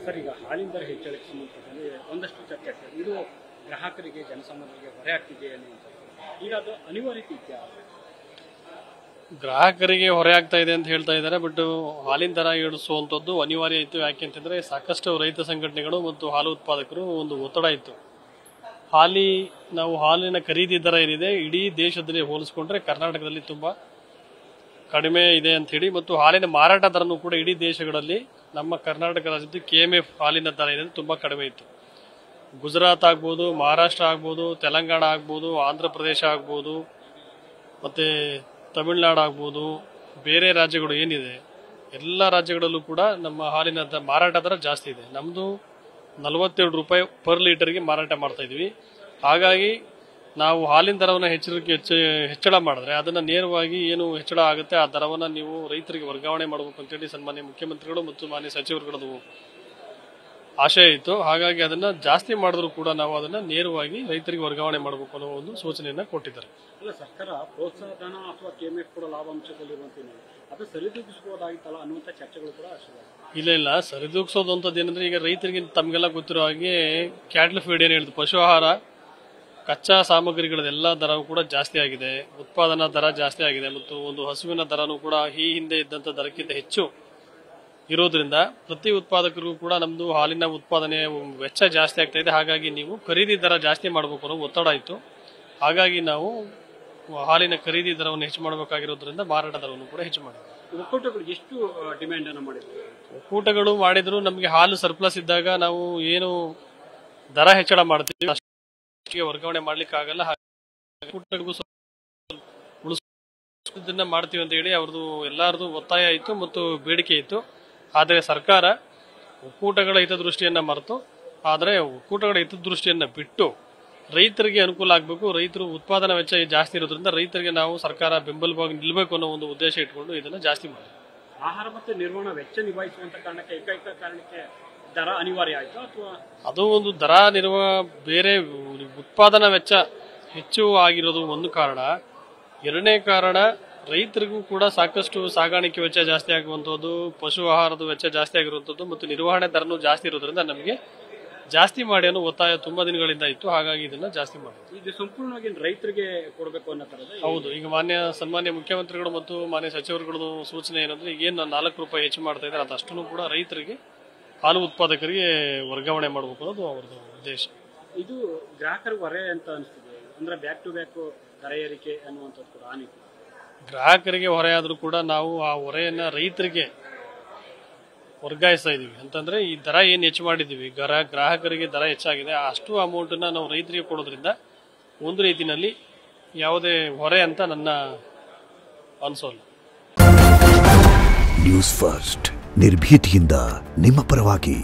Sir, ಈಗ ಹಾಲಿನ ದರ ಹೆಚ್ಚಳಕ್ಕೆ ಸಂಬಂಧಪಟ್ಟಂತೆ ಒಂದಷ್ಟು ಚರ್ಚೆ ಆಗ್ತದೆ. ಇದು ಗ್ರಾಹಕರಿಗೆ ಜನಸಾಮಾನ್ಯರಿಗೆ ಹೊರೆ ಆಗ್ತಿದೆ ಅನ್ನುವಂಥದ್ದು. ಈಗ ಅದು ಅನಿವಾರ್ಯತೆ ಇದೆಯಾ? ಗ್ರಾಹಕರಿಗೆ ಹೊರೆ ಆಗ್ತಾ ಇದೆ ಅಂತ ಹೇಳ್ತಾ ಇದ್ದಾರೆ. ಬಟ್ ಹಾಲಿನ ದರ ಇಳಿಸುವಂಥದ್ದು ಅನಿವಾರ್ಯ ಇತ್ತು. ಯಾಕೆ ಅಂತಂದ್ರೆ ಸಾಕಷ್ಟು ರೈತ ಸಂಘಟನೆಗಳು ಮತ್ತು ಹಾಲು ಉತ್ಪಾದಕರು ಒಂದು ಒತ್ತಡ ಇತ್ತು. ನಾವು ಹಾಲಿನ ಖರೀದಿ ದರ ಏನಿದೆ ಇಡೀ ದೇಶದಲ್ಲಿ ಹೋಲಿಸ್ಕೊಂಡ್ರೆ ಕರ್ನಾಟಕದಲ್ಲಿ ತುಂಬಾ ಕಡಿಮೆ ಇದೆ ಅಂತ ಹೇಳಿ, ಮತ್ತು ಹಾಲಿನ ಮಾರಾಟ ದರನೂ ಕೂಡ ಇಡೀ ದೇಶಗಳಲ್ಲಿ ನಮ್ಮ ಕರ್ನಾಟಕ ರಾಜ್ಯದ KMF ಹಾಲಿನ ದರ ಏನಿದೆ ತುಂಬಾ ಕಡಿಮೆ ಇತ್ತು. ಗುಜರಾತ್ ಆಗ್ಬೋದು, ಮಹಾರಾಷ್ಟ್ರ ಆಗ್ಬೋದು, ತೆಲಂಗಾಣ ಆಗ್ಬೋದು, ಆಂಧ್ರ ಪ್ರದೇಶ ಆಗ್ಬೋದು, ಮತ್ತೆ ತಮಿಳುನಾಡು ಆಗ್ಬೋದು, ಬೇರೆ ರಾಜ್ಯಗಳು ಏನಿದೆ ಎಲ್ಲ ರಾಜ್ಯಗಳಲ್ಲೂ ಕೂಡ ನಮ್ಮ ಹಾಲಿನ ಮಾರಾಟ ದರ ಜಾಸ್ತಿ ಇದೆ. ನಮ್ದು 47 ರೂಪಾಯಿ ಪರ್ ಲೀಟರ್ಗೆ ಮಾರಾಟ ಮಾಡ್ತಾ ಇದೀವಿ. ಹಾಗಾಗಿ ನಾವು ಹಾಲಿನ ದರವನ್ನು ಹೆಚ್ಚಳ ಮಾಡಿದ್ರೆ ಅದನ್ನ ನೇರವಾಗಿ ಏನು ಹೆಚ್ಚಳ ಆಗುತ್ತೆ ಆ ದರವನ್ನು ನೀವು ರೈತರಿಗೆ ವರ್ಗಾವಣೆ ಮಾಡಬೇಕು ಅಂತೇಳಿ ಸನ್ಮಾನ್ಯ ಮುಖ್ಯಮಂತ್ರಿಗಳು ಮತ್ತು ಮಾನ್ಯ ಸಚಿವರುಗಳದ್ದು ಆಶಯ ಇತ್ತು. ಹಾಗಾಗಿ ಅದನ್ನ ಜಾಸ್ತಿ ಮಾಡಿದ್ರು ಕೂಡ ನಾವು ಅದನ್ನ ನೇರವಾಗಿ ರೈತರಿಗೆ ವರ್ಗಾವಣೆ ಮಾಡಬೇಕು ಅನ್ನೋ ಒಂದು ಸೂಚನೆಯನ್ನ ಕೊಟ್ಟಿದ್ದಾರೆ. ಅಲ್ಲ, ಸರ್ಕಾರ ಪ್ರೋತ್ಸಾಹ ಧನ ಅಥವಾ KMF ಕೂಡ ಲಾಭಾಂಶದಲ್ಲಿರುವಂತಿದೆ, ಅದು ಸರಿದೂಗಿಸಬಹುದಾಗಿತ್ತಲ್ಲ ಅನ್ನುವಂಥ ಚರ್ಚೆಗಳು ಕೂಡ ಇಲ್ಲ ಸರಿದೂಗಿಸೋದು ಅಂತದ್ದು ಏನಂದ್ರೆ, ಈಗ ರೈತರಿಗೆ ತಮಗೆಲ್ಲ ಗೊತ್ತಿರೋ ಹಾಗೆ ಕ್ಯಾಟಲ್ ಫೀಡ್ ಏನ್ ಹೇಳಿದ್ರು, ಪಶು ಆಹಾರ ಕಚ್ಚಾ ಸಾಮಗ್ರಿಗಳದೆಲ್ಲ ದರ ಕೂಡ ಜಾಸ್ತಿ ಆಗಿದೆ, ಉತ್ಪಾದನಾ ದರ ಜಾಸ್ತಿ ಆಗಿದೆ, ಮತ್ತು ಒಂದು ಹಸುವಿನ ದರನೂ ಕೂಡ ಈ ಹಿಂದೆ ಇದ್ದಂತ ದರಕ್ಕಿಂತ ಹೆಚ್ಚು ಇರೋದ್ರಿಂದ ಪ್ರತಿ ಉತ್ಪಾದಕರಿಗೂ ಕೂಡ ನಮ್ದು ಹಾಲಿನ ಉತ್ಪಾದನೆ ವೆಚ್ಚ ಜಾಸ್ತಿ ಆಗ್ತಾ ಇದೆ. ಹಾಗಾಗಿ ನೀವು ಖರೀದಿ ದರ ಜಾಸ್ತಿ ಮಾಡಬೇಕು ಅನ್ನೋ ಒತ್ತಡ ಇತ್ತು. ಹಾಗಾಗಿ ನಾವು ಹಾಲಿನ ಖರೀದಿ ದರವನ್ನು ಹೆಚ್ಚು ಮಾಡಬೇಕಾಗಿರೋದ್ರಿಂದ ಮಾರಾಟ ದರವನ್ನು ಕೂಡ ಹೆಚ್ಚು ಮಾಡಿದ್ವಿ. ಒಕ್ಕೂಟಗಳು ಎಷ್ಟು ಡಿಮ್ಯಾಂಡ್ ಅನ್ನು ಮಾಡಿದ್ರು? ಒಕ್ಕೂಟಗಳು ಮಾಡಿದ್ರು ನಮಗೆ ಹಾಲು ಸರ್ಪ್ಲಸ್ ಇದ್ದಾಗ ನಾವು ಏನು ದರ ಹೆಚ್ಚಳ ಮಾಡ್ತೀವಿ ಅಷ್ಟಿಗೆ ವರ್ಗಾವಣೆ ಮಾಡ್ಲಿಕ್ಕೆ ಆಗಲ್ಲ. ಒಕ್ಕೂಟಗಳಿಗೂ ಉಳಿಸೋದನ್ನ ಮಾಡ್ತೀವಿ ಅಂತ ಹೇಳಿ ಅವ್ರದ್ದು ಎಲ್ಲರದು ಒತ್ತಾಯ ಇತ್ತು ಮತ್ತು ಬೇಡಿಕೆ ಇತ್ತು. ಆದರೆ ಸರ್ಕಾರ ಒಕ್ಕೂಟಗಳ ಹಿತದೃಷ್ಟಿಯನ್ನ ಮರೆತು, ಆದರೆ ಒಕ್ಕೂಟಗಳ ಹಿತದೃಷ್ಟಿಯನ್ನ ಬಿಟ್ಟು ರೈತರಿಗೆ ಅನುಕೂಲ ಆಗಬೇಕು, ರೈತರು ಉತ್ಪಾದನಾ ವೆಚ್ಚ ಜಾಸ್ತಿ ಇರೋದ್ರಿಂದ ರೈತರಿಗೆ ನಾವು ಸರ್ಕಾರ ಬೆಂಬಲವಾಗಿ ನಿಲ್ಲಬೇಕು ಅನ್ನೋ ಒಂದು ಉದ್ದೇಶ ಇಟ್ಕೊಂಡು ಇದನ್ನ ಜಾಸ್ತಿ ಮಾಡಿ ಆಹಾರ ಮತ್ತು ನಿರ್ವಹಣಾ ವೆಚ್ಚ ನಿಭಾಯಿಸುವಂತ ಕಾರಣಕ್ಕೆ ಏಕೈಕ ಕಾರಣಕ್ಕೆ ದರ ಅನಿವಾರ್ಯ ಆಯಿತು ಅಥವಾ ಅದು ಒಂದು ದರ ಬೇರೆ ಉತ್ಪಾದನಾ ವೆಚ್ಚ ಹೆಚ್ಚು ಆಗಿರೋದು ಒಂದು ಕಾರಣ. ಎರಡನೇ ಕಾರಣ, ರೈತರಿಗೂ ಕೂಡ ಸಾಕಷ್ಟು ಸಾಗಾಣಿಕೆ ವೆಚ್ಚ ಜಾಸ್ತಿ ಆಗುವಂಥದ್ದು, ಪಶು ಆಹಾರದ ವೆಚ್ಚ ಜಾಸ್ತಿ ಆಗಿರುವಂಥದ್ದು ಮತ್ತು ನಿರ್ವಹಣೆ ದರನೂ ಜಾಸ್ತಿ ಇರೋದ್ರಿಂದ ನಮಗೆ ಜಾಸ್ತಿ ಮಾಡಿ ಅನ್ನೋ ಒತ್ತಾಯ ತುಂಬಾ ದಿನಗಳಿಂದ ಇತ್ತು. ಹಾಗಾಗಿ ಇದನ್ನ ಜಾಸ್ತಿ ಮಾಡಿದ್ವಿ. ಇದು ಸಂಪೂರ್ಣವಾಗಿ ರೈತರಿಗೆ ಕೊಡಬೇಕು ಅನ್ನೋ ತರದ್ದು. ಹೌದು, ಈಗ ಸನ್ಮಾನ್ಯ ಮುಖ್ಯಮಂತ್ರಿಗಳು ಮತ್ತು ಮಾನ್ಯ ಸಚಿವರುಗಳ ಸೂಚನೆ ಏನಂದ್ರೆ, ಈಗ ಏನು 4 ರೂಪಾಯಿ ಹೆಚ್ಚು ಮಾಡ್ತಾ ಇದ್ದಾರೆ ಅದಷ್ಟನ್ನು ಕೂಡ ರೈತರಿಗೆ, ಹಾಲು ಉತ್ಪಾದಕರಿಗೆ ವರ್ಗಾವಣೆ ಮಾಡಬೇಕು ಅನ್ನೋದು ಅವರದ್ದು ಉದ್ದೇಶ. ಇದು ಗ್ರಾಹಕರಿಗೆ ಹೊರೆ ಅಂತ ಅನಿಸ್ತದೆ, ಅಂದ್ರೆ ಬ್ಯಾಕ್ ಟು ಬ್ಯಾಕ್ ದರ ಏರಿಕೆ ಅನ್ನುವಂಥದ್ದು ಕೂಡ ಆನಿತು. ಗ್ರಾಹಕರಿಗೆ ಹೊರೆ ಆದ್ರೂ ಕೂಡ ನಾವು ಆ ಹೊರೆಯನ್ನ ರೈತರಿಗೆ ವರ್ಗಾಯಿಸ್ತಾ ಇದೀವಿ. ಅಂತಂದ್ರೆ ಈ ದರ ಏನ್ ಹೆಚ್ಚು ಮಾಡಿದೀವಿ, ಗ್ರಾಹಕರಿಗೆ ದರ ಹೆಚ್ಚಾಗಿದೆ, ಅಷ್ಟು ಅಮೌಂಟ್ ನಾವು ರೈತರಿಗೆ ಕೊಡೋದ್ರಿಂದ ಒಂದು ರೀತಿಯಲ್ಲಿ ಯಾವುದೇ ಹೊರೆ ಅಂತ ನನ್ನ ಅನ್ಸೋಲ್ಲ. ನ್ಯೂಸ್ ಫಸ್ಟ್ ನಿರ್ಭೀತಿಯಿಂದ ನಿಮ್ಮ ಪರವಾಗಿ.